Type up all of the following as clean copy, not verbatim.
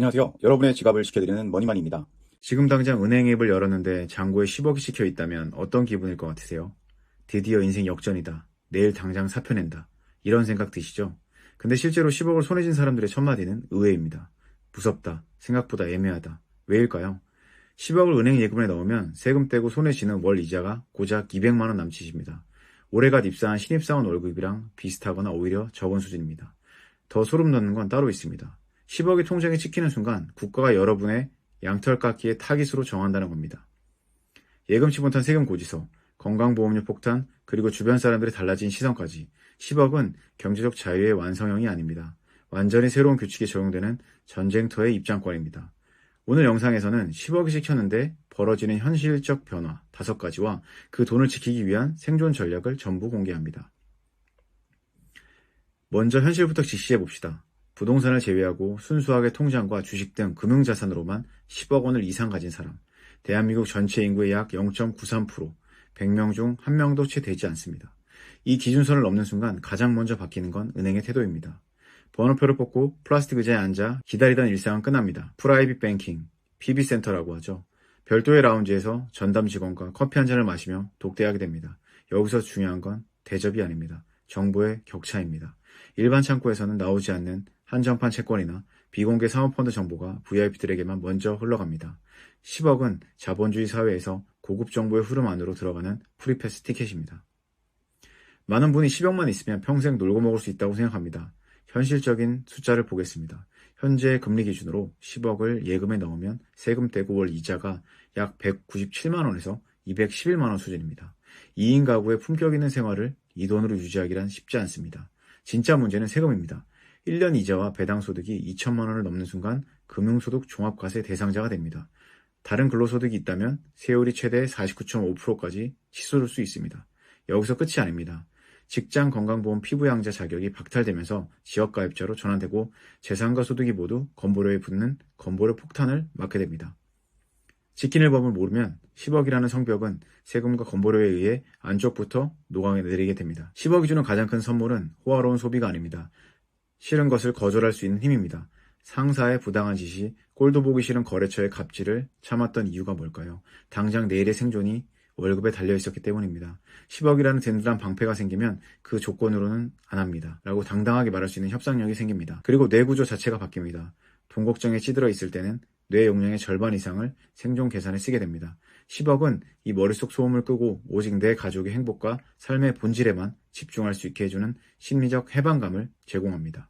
안녕하세요. 여러분의 지갑을 지켜드리는 머니만입니다. 지금 당장 은행 앱을 열었는데 잔고에 10억이 찍혀 있다면 어떤 기분일 것 같으세요? 드디어 인생 역전이다. 내일 당장 사표 낸다. 이런 생각 드시죠? 근데 실제로 10억을 손에 쥔 사람들의 첫마디는 의외입니다. 무섭다. 생각보다 애매하다. 왜일까요? 10억을 은행 예금에 넣으면 세금 떼고 손에 쥐는 월 이자가 고작 200만 원 남짓입니다. 올해갓 입사한 신입사원 월급이랑 비슷하거나 오히려 적은 수준입니다. 더 소름 돋는 건 따로 있습니다. 10억이 통장에 찍히는 순간 국가가 여러분의 양털깎이의 타깃으로 정한다는 겁니다. 예금치 못한 세금 고지서, 건강보험료 폭탄, 그리고 주변 사람들의 달라진 시선까지 10억은 경제적 자유의 완성형이 아닙니다. 완전히 새로운 규칙이 적용되는 전쟁터의 입장권입니다. 오늘 영상에서는 10억이 찍혔는데 벌어지는 현실적 변화 5가지와 그 돈을 지키기 위한 생존 전략을 전부 공개합니다. 먼저 현실부터 직시해봅시다. 부동산을 제외하고 순수하게 통장과 주식 등 금융자산으로만 10억 원을 이상 가진 사람. 대한민국 전체 인구의 약 0.93%, 100명 중 1명도 채 되지 않습니다. 이 기준선을 넘는 순간 가장 먼저 바뀌는 건 은행의 태도입니다. 번호표를 뽑고 플라스틱 의자에 앉아 기다리던 일상은 끝납니다. 프라이빗 뱅킹, PB센터라고 하죠. 별도의 라운지에서 전담 직원과 커피 한 잔을 마시며 독대하게 됩니다. 여기서 중요한 건 대접이 아닙니다. 정보의 격차입니다. 일반 창구에서는 나오지 않는 한정판 채권이나 비공개 사모펀드 정보가 VIP들에게만 먼저 흘러갑니다. 10억은 자본주의 사회에서 고급 정보의 흐름 안으로 들어가는 프리패스 티켓입니다. 많은 분이 10억만 있으면 평생 놀고 먹을 수 있다고 생각합니다. 현실적인 숫자를 보겠습니다. 현재 금리 기준으로 10억을 예금에 넣으면 세금 떼고 월 이자가 약 197만 원에서 211만 원 수준입니다. 2인 가구의 품격 있는 생활을 이 돈으로 유지하기란 쉽지 않습니다. 진짜 문제는 세금입니다. 1년 이자와 배당 소득이 2천만 원을 넘는 순간 금융소득 종합과세 대상자가 됩니다. 다른 근로소득이 있다면 세율이 최대 49.5%까지 치솟을 수 있습니다. 여기서 끝이 아닙니다. 직장 건강보험 피부양자 자격이 박탈되면서 지역가입자로 전환되고 재산과 소득이 모두 건보료에 붙는 건보료 폭탄을 맞게 됩니다. 지키는 법을 모르면 10억이라는 성벽은 세금과 건보료에 의해 안쪽부터 녹아내리게 됩니다. 10억이 주는 가장 큰 선물은 호화로운 소비가 아닙니다. 싫은 것을 거절할 수 있는 힘입니다. 상사의 부당한 지시, 꼴도 보기 싫은 거래처의 갑질을 참았던 이유가 뭘까요? 당장 내일의 생존이 월급에 달려있었기 때문입니다. 10억이라는 든든한 방패가 생기면 그 조건으로는 안 합니다. 라고 당당하게 말할 수 있는 협상력이 생깁니다. 그리고 뇌 구조 자체가 바뀝니다. 돈 걱정에 찌들어 있을 때는 뇌 용량의 절반 이상을 생존 계산에 쓰게 됩니다. 10억은 이 머릿속 소음을 끄고 오직 내 가족의 행복과 삶의 본질에만 집중할 수 있게 해주는 심리적 해방감을 제공합니다.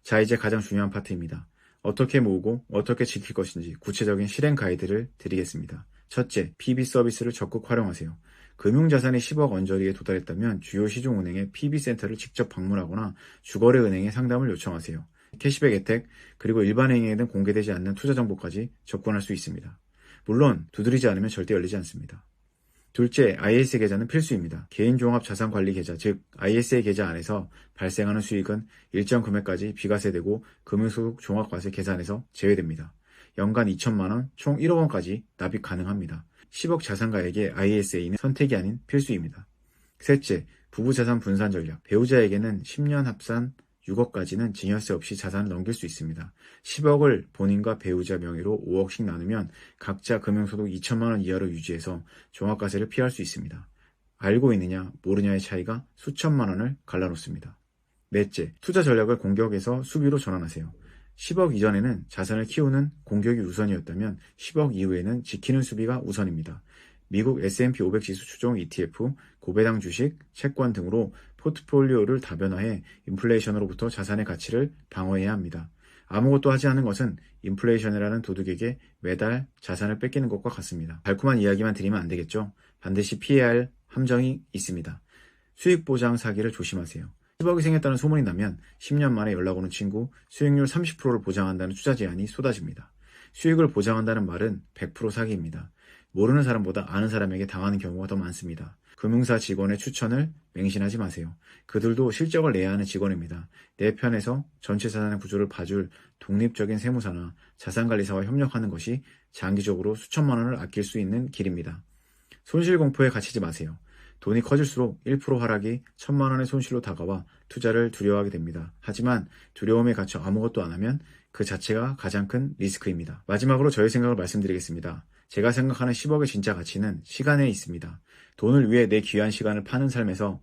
자, 이제 가장 중요한 파트입니다. 어떻게 모으고 어떻게 지킬 것인지 구체적인 실행 가이드를 드리겠습니다. 첫째, PB 서비스를 적극 활용하세요. 금융자산이 10억 언저리에 도달했다면 주요 시중은행의 PB센터를 직접 방문하거나 주거래은행에 상담을 요청하세요. 캐시백 혜택, 그리고 일반행위에는 공개되지 않는 투자 정보까지 접근할 수 있습니다. 물론 두드리지 않으면 절대 열리지 않습니다. 둘째, ISA 계좌는 필수입니다. 개인종합자산관리 계좌, 즉 ISA 계좌 안에서 발생하는 수익은 일정 금액까지 비과세되고 금융소득 종합과세 계산에서 제외됩니다. 연간 2천만 원, 총 1억 원까지 납입 가능합니다. 10억 자산가에게 ISA는 선택이 아닌 필수입니다. 셋째, 부부자산 분산 전략. 배우자에게는 10년 합산 6억까지는 증여세 없이 자산을 넘길 수 있습니다. 10억을 본인과 배우자 명의로 5억씩 나누면 각자 금융소득 2천만 원 이하로 유지해서 종합과세를 피할 수 있습니다. 알고 있느냐 모르냐의 차이가 수천만 원을 갈라놓습니다. 넷째, 투자 전략을 공격에서 수비로 전환하세요. 10억 이전에는 자산을 키우는 공격이 우선이었다면 10억 이후에는 지키는 수비가 우선입니다. 미국 S&P 500 지수 추종 ETF, 고배당 주식, 채권 등으로 포트폴리오를 다변화해 인플레이션으로부터 자산의 가치를 방어해야 합니다. 아무것도 하지 않은 것은 인플레이션이라는 도둑에게 매달 자산을 뺏기는 것과 같습니다. 달콤한 이야기만 드리면 안 되겠죠? 반드시 피해야 할 함정이 있습니다. 수익보장 사기를 조심하세요. 10억이 생겼다는 소문이 나면 10년 만에 연락 오는 친구, 수익률 30%를 보장한다는 투자 제안이 쏟아집니다. 수익을 보장한다는 말은 100% 사기입니다. 모르는 사람보다 아는 사람에게 당하는 경우가 더 많습니다. 금융사 직원의 추천을 맹신하지 마세요. 그들도 실적을 내야 하는 직원입니다. 내 편에서 전체 자산의 구조를 봐줄 독립적인 세무사나 자산관리사와 협력하는 것이 장기적으로 수천만 원을 아낄 수 있는 길입니다. 손실공포에 갇히지 마세요. 돈이 커질수록 1% 하락이 1,000만 원의 손실로 다가와 투자를 두려워하게 됩니다. 하지만 두려움에 갇혀 아무것도 안 하면 그 자체가 가장 큰 리스크입니다. 마지막으로 저의 생각을 말씀드리겠습니다. 제가 생각하는 10억의 진짜 가치는 시간에 있습니다. 돈을 위해 내 귀한 시간을 파는 삶에서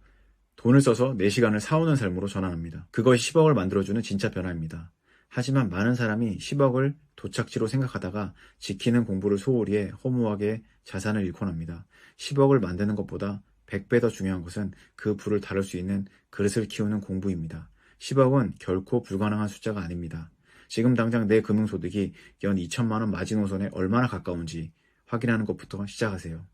돈을 써서 내 시간을 사오는 삶으로 전환합니다. 그것이 10억을 만들어주는 진짜 변화입니다. 하지만 많은 사람이 10억을 도착지로 생각하다가 지키는 공부를 소홀히 해 허무하게 자산을 잃곤 합니다. 10억을 만드는 것보다 100배 더 중요한 것은 그 부를 다룰 수 있는 그릇을 키우는 공부입니다. 10억은 결코 불가능한 숫자가 아닙니다. 지금 당장 내 금융소득이 연 2천만 원 마지노선에 얼마나 가까운지 확인하는 것부터 시작하세요.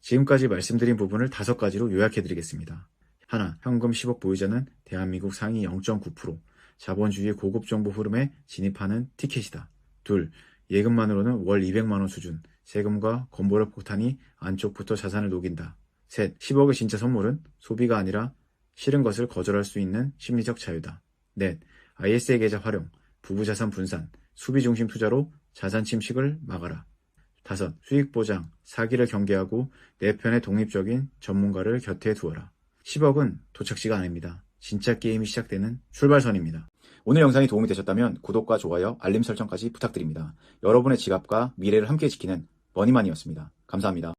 지금까지 말씀드린 부분을 5가지로 요약해드리겠습니다. 하나, 현금 10억 보유자는 대한민국 상위 0.9%, 자본주의의 고급 정보 흐름에 진입하는 티켓이다. 둘, 예금만으로는 월 200만 원 수준, 세금과 건보료 폭탄이 안쪽부터 자산을 녹인다. 셋, 10억의 진짜 선물은 소비가 아니라 싫은 것을 거절할 수 있는 심리적 자유다. 넷, ISA 계좌 활용, 부부자산 분산, 수비 중심 투자로 자산 침식을 막아라. 다섯, 수익 보장, 사기를 경계하고 내 편에 독립적인 전문가를 곁에 두어라. 10억은 도착지가 아닙니다. 진짜 게임이 시작되는 출발선입니다. 오늘 영상이 도움이 되셨다면 구독과 좋아요, 알림 설정까지 부탁드립니다. 여러분의 지갑과 미래를 함께 지키는 머니만이었습니다. 감사합니다.